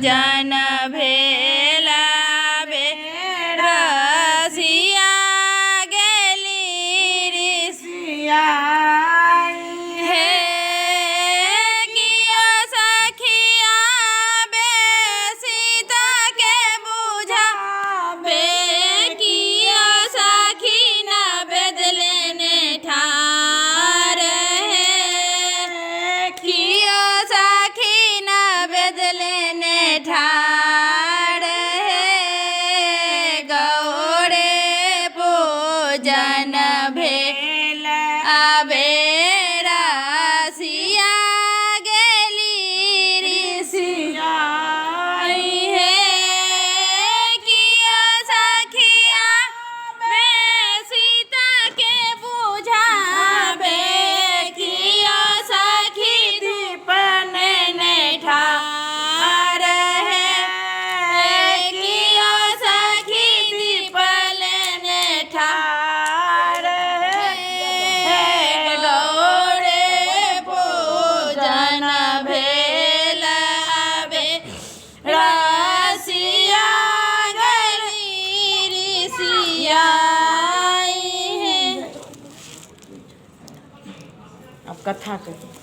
पूजन भेला रसिया गेली ऋषिया हे किया सखिया बे सीता के बुझा बे किया सखी न बदलने ठार है किया सखी न बदलने ठार है गौड़े पूजन भेल आबे रसिया गेली ऋषिया हे किया सखिया बे सीता के बुझाबे किया सखी दीपन ने ठार है किया सखी दीपन ने ठार है गौड़े पूजन भेल आबे रसिया गेली ऋषिया अब कथा कही।